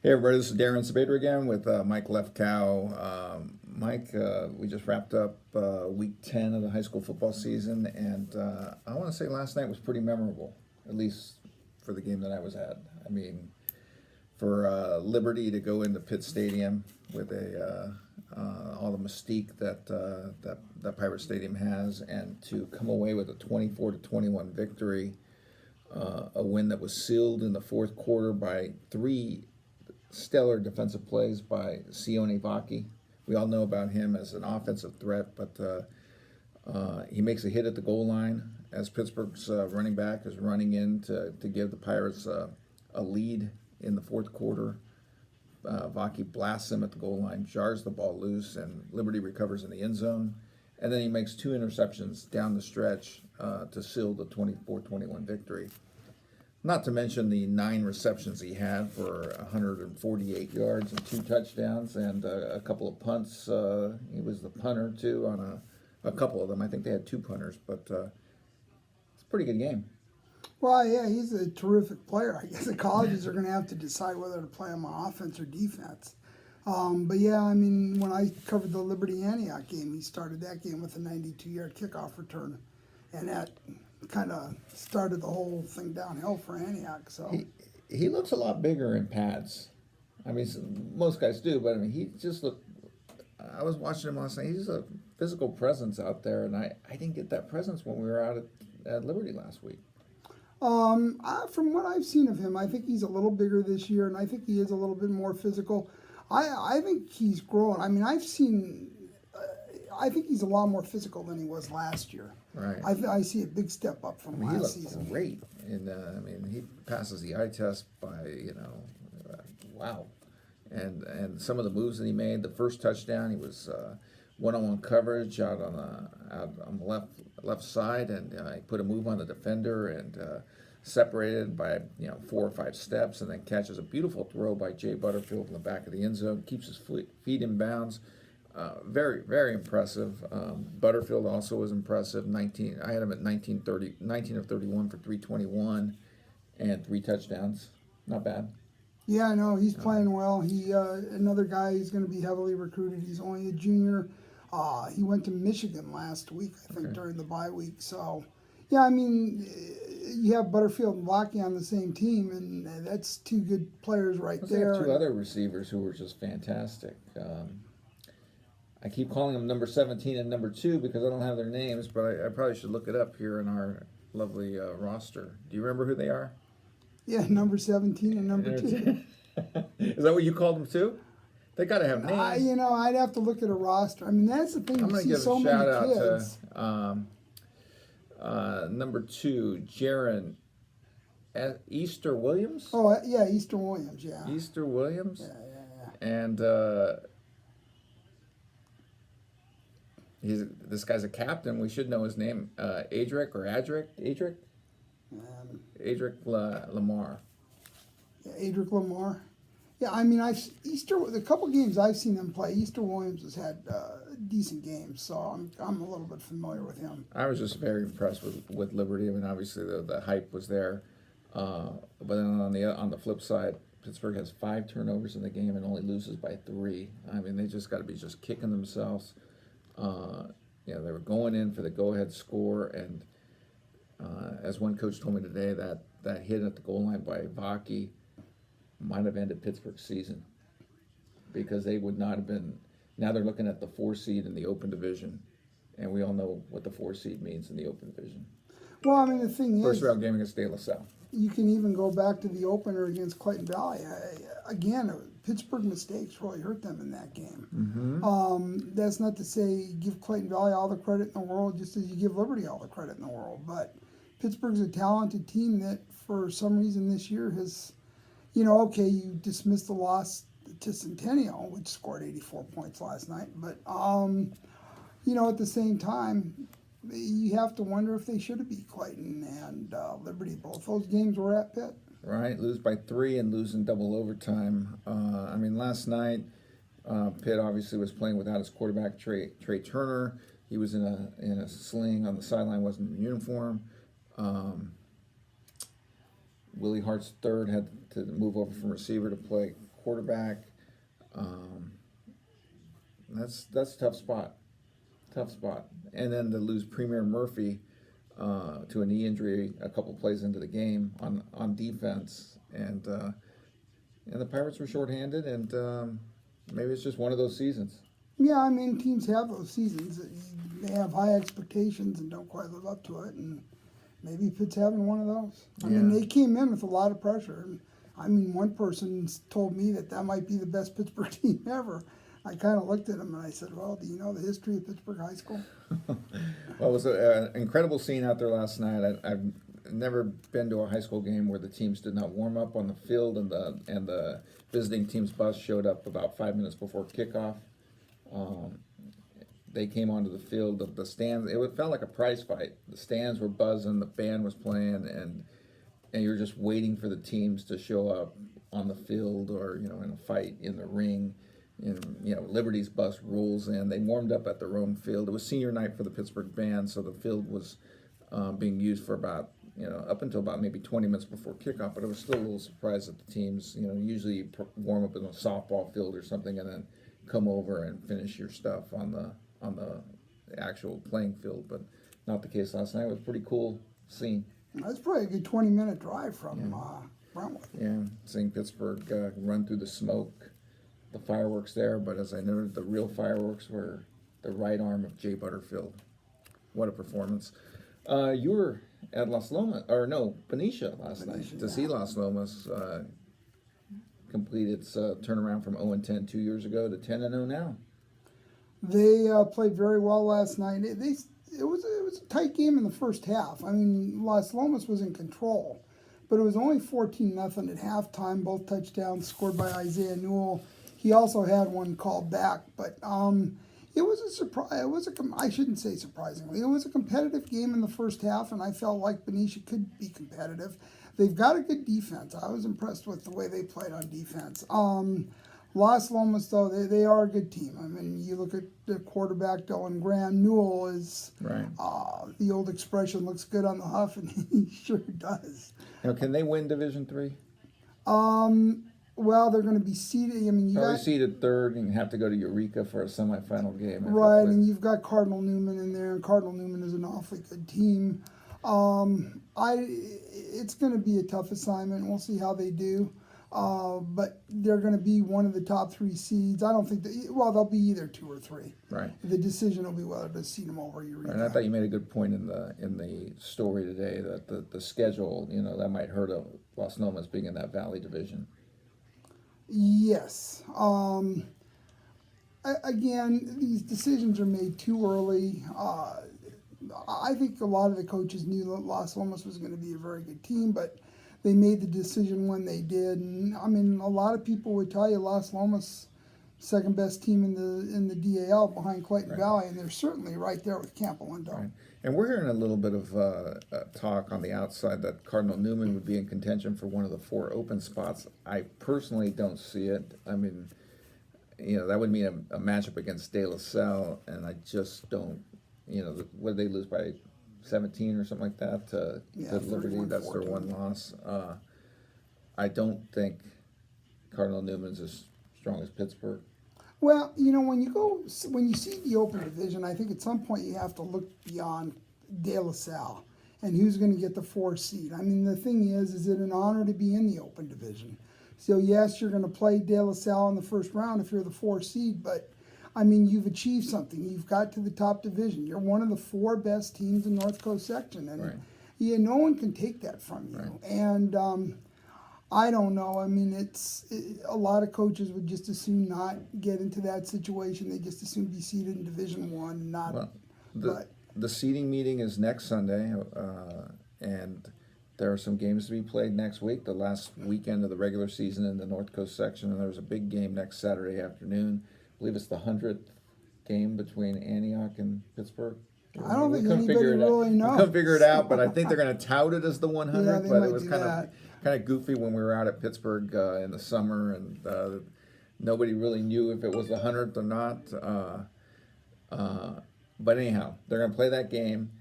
Hey everybody, this is Darren Sabater again with Mike Lefkow. Mike, we just wrapped up week 10 of the high school football season, and I want to say last night was pretty memorable, at least for the game that I was at. I mean, for Liberty to go into Pitt Stadium with all the mystique that Pirate Stadium has, and to come away with a 24-21 victory, a win that was sealed in the fourth quarter by three stellar defensive plays by Sione Vaki. We all know about him as an offensive threat, but he makes a hit at the goal line as Pittsburgh's running back is running in to give the Pirates a lead in the fourth quarter. Vaki blasts him at the goal line, jars the ball loose, and Liberty recovers in the end zone. And then he makes two interceptions down the stretch to seal the 24-21 victory. Not to mention the 9 receptions he had for 148 yards and 2 touchdowns and a couple of punts. He was the punter, too, on a couple of them. I think they had 2 punters, but it's a pretty good game. Well, yeah, he's a terrific player. I guess the colleges are going to have to decide whether to play him on offense or defense. But yeah, I mean, when I covered the Liberty Antioch game, he started that game with a 92-yard kickoff return, and that kind of started the whole thing downhill for Antioch. So he looks a lot bigger in pads. I mean, most guys do, but I mean, he just looked. I was watching him last night. He's a physical presence out there, and I didn't get that presence when we were out at Liberty last week. From what I've seen of him, I think he's a little bigger this year, and I think he is a little bit more physical. I think he's grown. I mean, I think he's a lot more physical than he was last year. Right. I see a big step up from last season. He looked great, and I mean, he passes the eye test by wow, and some of the moves that he made. The first touchdown, he was one-on-one coverage out on the left side, and he put a move on the defender and separated by 4 or 5 steps, and then catches a beautiful throw by Jay Butterfield in the back of the end zone, keeps his feet in bounds. Very, very impressive. Butterfield also was impressive. I had him at 19 of 31 for 321 and 3 touchdowns. Not bad. Yeah, I know he's playing well. He another guy who's going to be heavily recruited. He's only a junior. He went to Michigan last week, I think, during the bye week. So, yeah, I mean, you have Butterfield and Blocky on the same team, and that's 2 good players right there. They have 2 other receivers who were just fantastic. I keep calling them number 17 and number 2 because I don't have their names, but I probably should look it up here in our lovely roster. Do you remember who they are? Yeah, number 17 and number 2. Is that what you called them too? They got to have names. I'd have to look at a roster. I mean, that's the thing. I'm You going to see give so a many shout out kids. to number 2, Jaron Easter Williams. Oh, yeah, Easter Williams, yeah. Easter Williams. Yeah. And this guy's a captain. We should know his name. Adric. Adric Lamar. Yeah, Adric Lamar. Yeah, I mean, the couple games I've seen him play, Easter Williams has had decent games, so I'm a little bit familiar with him. I was just very impressed with Liberty. I mean, obviously the hype was there, but then on the flip side, Pittsburgh has 5 turnovers in the game and only loses by 3. I mean, they just got to be just kicking themselves. They were going in for the go-ahead score, and as one coach told me today, that hit at the goal line by Vaki might have ended Pittsburgh's season because they would not have been. Now they're looking at the 4 seed in the Open Division, and we all know what the 4 seed means in the Open Division. Well, I mean, the thing First is, round game against De La Salle. you can even go back to the opener against Clayton Valley. Again, Pittsburgh mistakes really hurt them in that game. Mm-hmm. That's not to say give Clayton Valley all the credit in the world, just as you give Liberty all the credit in the world. But Pittsburgh's a talented team that, for some reason this year, has, you dismissed the loss to Centennial, which scored 84 points last night. But, at the same time, you have to wonder if they should have beat Clayton and Liberty. Both those games were at Pitt. Right, lose by 3 and lose in double overtime. I mean, last night, Pitt obviously was playing without his quarterback, Trey Turner. He was in a sling on the sideline, wasn't in uniform. Willie Hart's third had to move over from receiver to play quarterback. Um, that's a tough spot. Tough spot. And then to lose Premier Murphy to a knee injury a couple plays into the game on defense, and the Pirates were shorthanded, and maybe it's just one of those seasons. Yeah, I mean, teams have those seasons. They have high expectations and don't quite live up to it, and maybe Pitt's having one of those. I mean, Yeah. they came in with a lot of pressure. And, I mean, one person told me that might be the best Pittsburgh team ever. I kind of looked at him and I said, well, do you know the history of Pittsburgh High School? Well, it was an incredible scene out there last night. I've never been to a high school game where the teams did not warm up on the field, and the visiting team's bus showed up about 5 minutes before kickoff. They came onto the field. The stands, it felt like a prize fight. The stands were buzzing, the band was playing, and you're just waiting for the teams to show up on the field, or in a fight in the ring. Liberty's bus rolls in. They warmed up at their own field. It was senior night for the Pittsburgh band, so the field was being used for about up until about maybe 20 minutes before kickoff. But I was still a little surprised that the teams, usually you warm up in a softball field or something, and then come over and finish your stuff on the actual playing field. But not the case last night. It was a pretty cool scene. That's probably a good 20-minute drive from Brentwood. Yeah, seeing Pittsburgh run through the smoke, the fireworks there, but as I noted, the real fireworks were the right arm of Jay Butterfield. What a performance. You were at Benicia last night to see Las Lomas complete its turnaround from 0-10 2 years ago to 10-0 now. They played very well last night. It was a tight game in the first half. I mean, Las Lomas was in control, but it was only 14-0 at halftime. Both touchdowns scored by Isaiah Newell. He also had one called back, but it was a surprise. I shouldn't say surprisingly. It was a competitive game in the first half, and I felt like Benicia could be competitive. They've got a good defense. I was impressed with the way they played on defense. Las Lomas, though, they are a good team. I mean, you look at the quarterback, Dylan Graham. Newell is, right. The old expression, looks good on the huff, and he sure does. Can they win Division III? Well, they're going to be seeded. I mean, Probably seeded third and have to go to Eureka for a semifinal game. Right, and you've got Cardinal Newman in there, and Cardinal Newman is an awfully good team. It's going to be a tough assignment. We'll see how they do. But they're going to be one of the top 3 seeds. I don't think they'll be either 2 or 3. Right. The decision will be whether to seed them over Eureka. And I thought you made a good point in the story today that the schedule, that might hurt Las Lomas being in that Valley division. Yes. Again, these decisions are made too early. I think a lot of the coaches knew that Las Lomas was going to be a very good team, but they made the decision when they did. And I mean, a lot of people would tell you Las Lomas, second best team in the DAL behind Clayton Valley, and they're certainly right there with Camp Lindo. Right. And we're hearing a little bit of talk on the outside that Cardinal Newman would be in contention for one of the 4 open spots. I personally don't see it. I mean, that would mean a matchup against De La Salle, and I just don't. Would they lose by 17 or something like that to Liberty? That's their one loss. I don't think Cardinal Newman's as strong as Pittsburgh. Well, when you see the open division, I think at some point you have to look beyond De La Salle and who's going to get the 4 seed. I mean, the thing is it an honor to be in the open division? So yes, you're going to play De La Salle in the first round if you're the 4 seed, but I mean, you've achieved something. You've got to the top division. You're one of the 4 best teams in North Coast section, and no one can take that from you. Right. And I don't know. I mean, a lot of coaches would just as soon not get into that situation. They just as soon be seated in Division I. The seeding meeting is next Sunday, and there are some games to be played next week, the last weekend of the regular season in the North Coast section, and there's a big game next Saturday afternoon. I believe it's the 100th game between Antioch and Pittsburgh. I don't think anybody really knows. We couldn't figure it out, but I think they're going to tout it as the 100th. Yeah, they but might it was do kind that. of goofy when we were out at Pittsburgh in the summer, and nobody really knew if it was the 100th or not. But anyhow, they're going to play that game,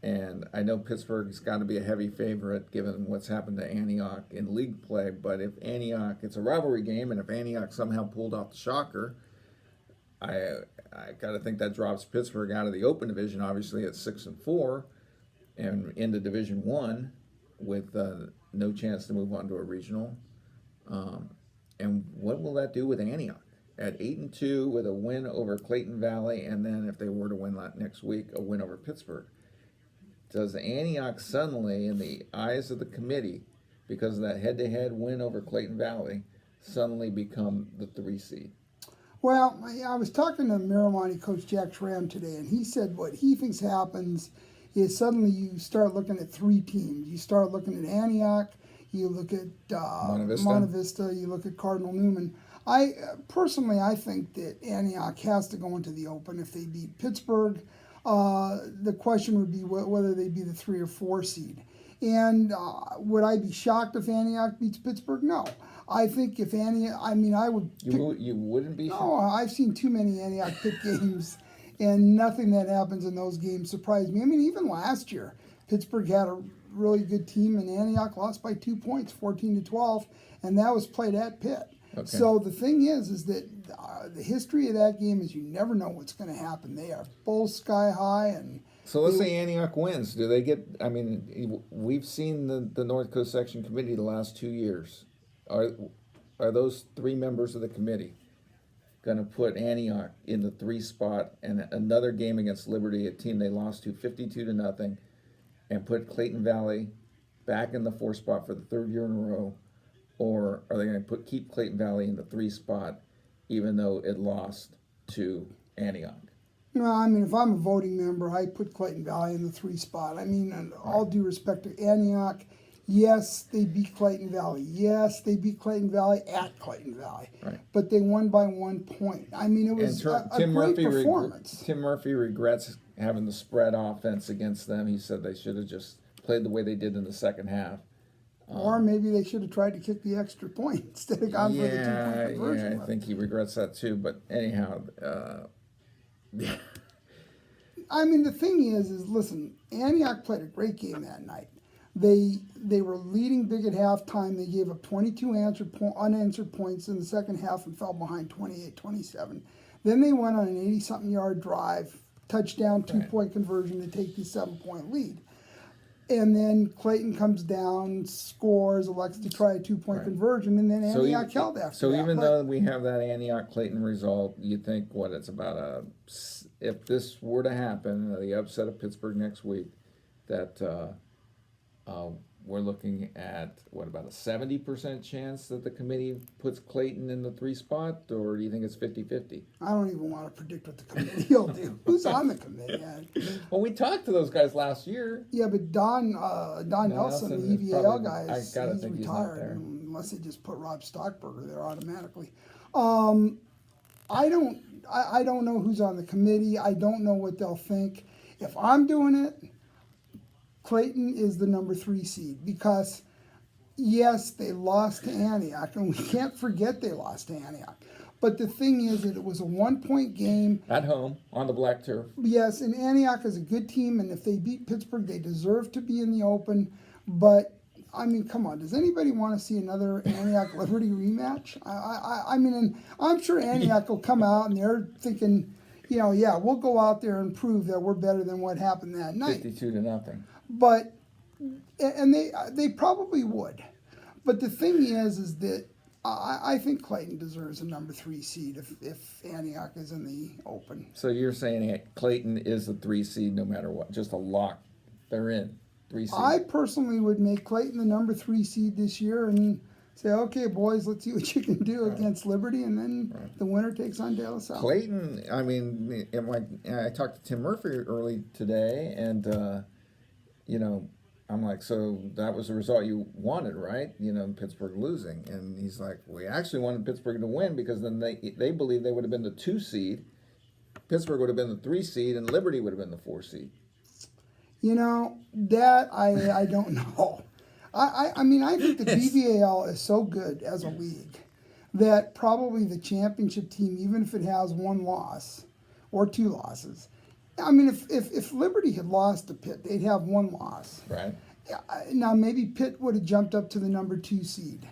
And I know Pittsburgh's got to be a heavy favorite given what's happened to Antioch in league play. But if Antioch, it's a rivalry game, and if Antioch somehow pulled off the shocker, I got to think that drops Pittsburgh out of the Open Division, obviously at 6-4, and into Division One with no chance to move on to a regional. And what will that do with Antioch at 8-2 with a win over Clayton Valley, and then if they were to win that next week, a win over Pittsburgh? Does Antioch suddenly, in the eyes of the committee, because of that head-to-head win over Clayton Valley, suddenly become the 3 seed? Well, I was talking to Miramonte coach Jack Schramm today, and he said what he thinks happens is suddenly you start looking at 3 teams. You start looking at Antioch, you look at Monte Vista, you look at Cardinal Newman. I think that Antioch has to go into the Open if they beat Pittsburgh. The question would be whether they'd be the 3 or 4 seed. And would I be shocked if Antioch beats Pittsburgh? No. I think if Antioch, I would. You wouldn't be shocked? No, I've seen too many Antioch Pitt games, and nothing that happens in those games surprised me. I mean, even last year, Pittsburgh had a really good team, and Antioch lost by 2 points, 14-12, and that was played at Pitt. Okay. So the thing is that the history of that game is you never know what's going to happen. They are both sky high, and so let's say Antioch wins. Do they get? I mean, we've seen the North Coast Section Committee the last 2 years. Are those 3 members of the committee going to put Antioch in the 3 spot and another game against Liberty, a team they lost to 52-0, and put Clayton Valley back in the 4 spot for the 3rd year in a row? Or are they going to keep Clayton Valley in the 3 spot, even though it lost to Antioch? No, I mean, if I'm a voting member, I put Clayton Valley in the 3 spot. I mean, in all due respect to Antioch, yes, they beat Clayton Valley. Yes, they beat Clayton Valley at Clayton Valley. Right. But they won by 1 point. I mean, it was a great performance. Tim Murphy regrets having the spread offense against them. He said they should have just played the way they did in the second half. Or maybe they should have tried to kick the extra point instead of gone for the 2-point conversion. Yeah, I think he regrets that too. But anyhow, yeah. I mean, the thing is listen, Antioch played a great game that night. They were leading big at halftime. They gave up 22 unanswered points in the second half and fell behind 28-27. Then they went on an 80-something yard drive, touchdown, 2-point conversion to take the 7-point lead. And then Clayton comes down, scores, elects to try a 2-point conversion, and then Antioch held after So that. even though we have that Antioch-Clayton result, you think it's about if this were to happen, the upset of Pittsburgh next week, that we're looking at, about a 70% chance that the committee puts Clayton in the 3 spot, or do you think it's 50-50? I don't even want to predict what the committee will do. Who's on the committee? Well, we talked to those guys last year. Yeah, but Don Nelson, the EVAL guy, he's retired. He's not there. Unless they just put Rob Stockberger there automatically. I don't know who's on the committee. I don't know what they'll think. If I'm doing it, Clayton is the number 3 seed because, yes, they lost to Antioch, and we can't forget they lost to Antioch. But the thing is that it was a 1-point game. At home, on the black turf. Yes, and Antioch is a good team, and if they beat Pittsburgh, they deserve to be in the Open. But, I mean, come on, does anybody want to see another Antioch-Liberty rematch? I mean, and I'm sure Antioch will come out, and they're thinking, we'll go out there and prove that we're better than what happened that night. 52-0. But, and they probably would. But the thing is that I think Clayton deserves a number 3 seed if Antioch is in the Open. So you're saying Clayton is the 3 seed no matter what, just a lock. They're in 3 seed. I personally would make Clayton the number 3 seed this year and say, okay, boys, let's see what you can do against Liberty, and then the winner takes on De La Salle. Clayton, I mean, I talked to Tim Murphy early today, and I'm like, so that was the result you wanted, right? Pittsburgh losing. And he's like, we actually wanted Pittsburgh to win because then they believe they would have been the 2 seed. Pittsburgh would have been the 3 seed, and Liberty would have been the 4 seed. That I don't know. I mean, I think the BVAL is so good as a league that probably the championship team, even if it has 1 loss or 2 losses, I mean, if Liberty had lost to Pitt, they'd have one loss. Right. Yeah, now maybe Pitt would have jumped up to the number 2 seed,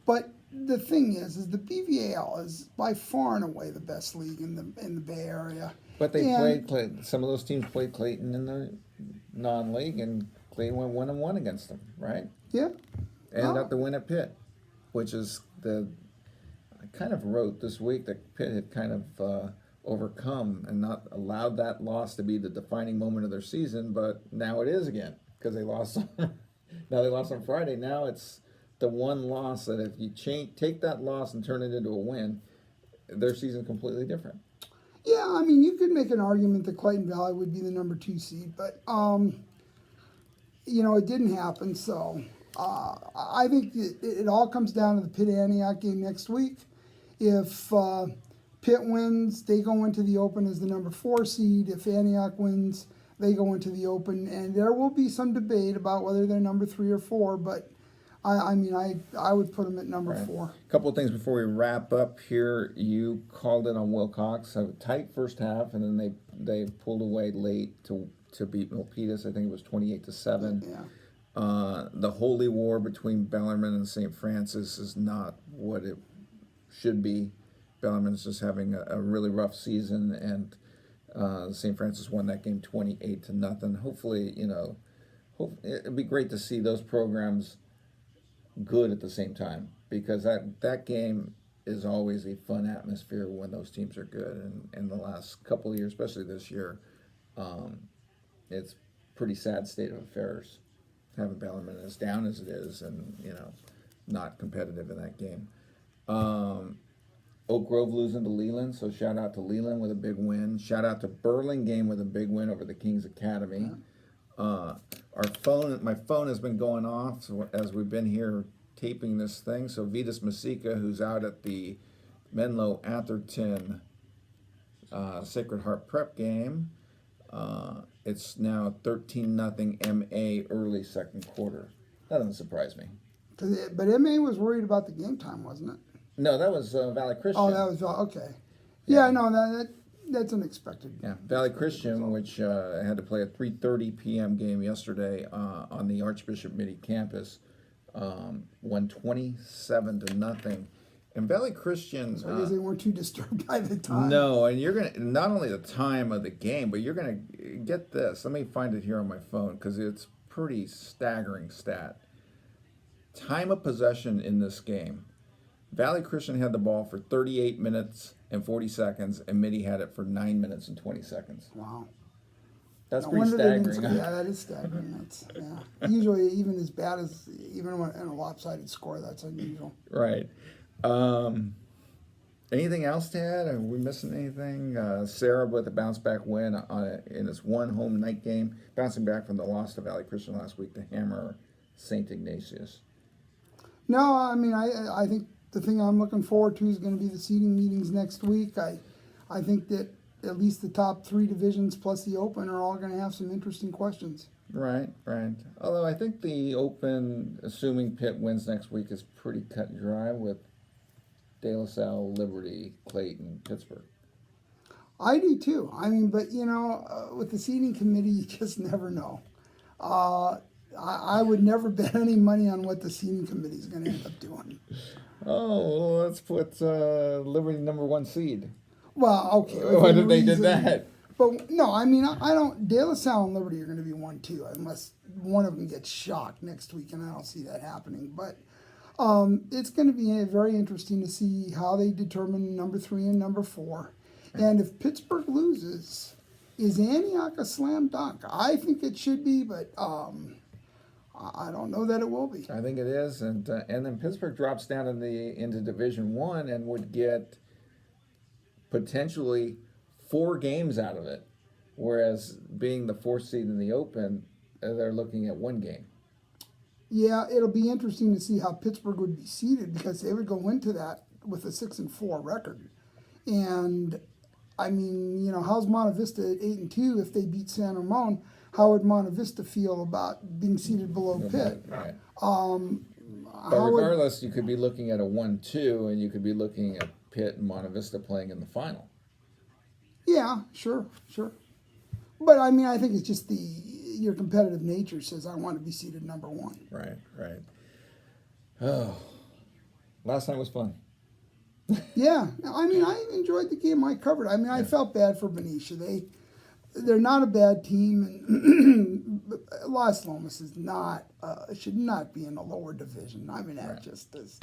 but the thing is the BVAL is by far and away the best league in the Bay Area. But they And- played Clayton. Some of those teams played Clayton in the non-league, and Clayton went 1-1 against them, right? Yeah, And Oh. got the win at Pitt, which is I kind of wrote this week that Pitt had kind of overcome and not allowed that loss to be the defining moment of their season, but now it is again because they lost. Now they lost on Friday. Now it's the one loss that if you take that loss and turn it into a win, their season's completely different. yeah. I mean, you could make an argument that Clayton Valley would be the number 2 seed, but it didn't happen. So I think it all comes down to the Pitt Antioch game next week. If Pitt wins, they go into the Open as the number 4 seed. If Antioch wins, they go into the Open, and there will be some debate about whether they're number 3 or 4. But I would put them at number Right. 4. A couple of things before we wrap up here. You called it on Wilcox. A tight first half, and then they pulled away late to beat Milpitas. I think it was 28-7. Yeah. The holy war between Bellarmine and St. Francis is not what it should be. Bellarmine's just having a really rough season, and St. Francis won that game 28-0. Hopefully, it'd be great to see those programs good at the same time, because that game is always a fun atmosphere when those teams are good. And in the last couple of years, especially this year, it's pretty sad state of affairs having Bellarmine as down as it is, and not competitive in that game. Oak Grove losing to Leland, so shout out to Leland with a big win. Shout out to Burlingame with a big win over the Kings Academy. My phone has been going off as we've been here taping this thing. So Vitas Masika, who's out at the Menlo Atherton Sacred Heart Prep game, it's now 13-0 MA early second quarter. That doesn't surprise me. But MA was worried about the game time, wasn't it? No, that was Valley Christian. Oh, that was okay. Yeah, no, that's unexpected. Yeah, Valley Christian, which had to play a 3:30 p.m. game yesterday on the Archbishop Mitty campus, won 27-0. And Valley Christian, So I guess they weren't too disturbed by the time. no, and you're gonna not only the time of the game, but you're gonna get this. Let me find it here on my phone because it's pretty staggering stat. Time of possession in this game. Valley Christian had the ball for 38 minutes and 40 seconds, and Mitty had it for 9 minutes and 20 seconds. Wow. That's No pretty wonder they didn't staggering. score. Yeah, that is staggering. That's usually even as bad as even when in a lopsided score. That's unusual. Right. Anything else to add? Are we missing anything? Sarah with a bounce back win in this one home night game, bouncing back from the loss to Valley Christian last week to hammer St. Ignatius. No, I mean I think the thing I'm looking forward to is going to be the seeding meetings next week. I think that at least the top 3 divisions plus the Open are all going to have some interesting questions. Right. Although I think the Open, assuming Pitt wins next week, is pretty cut and dry with De La Salle, Liberty, Clayton, Pittsburgh. I do too. I mean, but with the seating committee, you just never know. I would never bet any money on what the seating committee is going to end up doing. Oh, well, let's put Liberty number 1 seed. Well, okay. What if they did reason- that? But no, I mean, I don't. De La Salle and Liberty are going to be 1-2 unless one of them gets shocked next week, and I don't see that happening. But it's going to be very interesting to see how they determine number 3 and number 4. And if Pittsburgh loses, is Antioch a slam dunk? I think it should be, but I don't know that it will be. I think it is, and then Pittsburgh drops down into Division I and would get potentially 4 games out of it, whereas being the 4th seed in the Open, they're looking at 1 game. Yeah, it'll be interesting to see how Pittsburgh would be seeded because they would go into that with a 6-4 record. And I mean, how's Monte Vista at 8-2 if they beat San Ramon? How would Monte Vista feel about being seated below Pitt? Right. But How would, regardless, you could be looking at a 1-2, and you could be looking at Pitt and Monte Vista playing in the final. yeah, sure. But I mean, I think it's just your competitive nature says I want to be seated number one. Right, right. Oh, last night was fun. Yeah, I mean, I enjoyed the game I covered. I mean, I felt bad for Benicia. They're not a bad team, and Las Lomas is not should not be in a lower division. I mean, that Right. just is.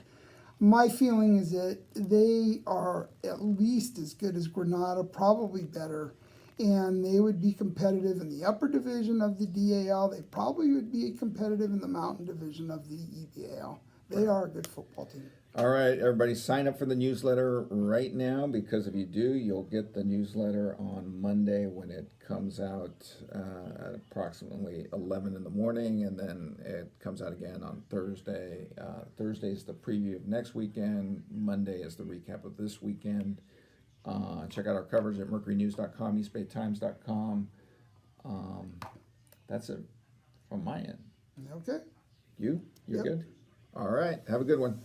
My feeling is that they are at least as good as Granada, probably better, and they would be competitive in the upper division of the DAL. They probably would be competitive in the mountain division of the EBAL. They are a good football team. All right, everybody, sign up for the newsletter right now, because if you do, you'll get the newsletter on Monday when it comes out at approximately 11 in the morning, and then it comes out again on Thursday. Thursday is the preview of next weekend. Monday is the recap of this weekend. Check out our coverage at mercurynews.com, eastbaytimes.com. That's it from my end. Okay. You're Yep. good? All right, have a good one.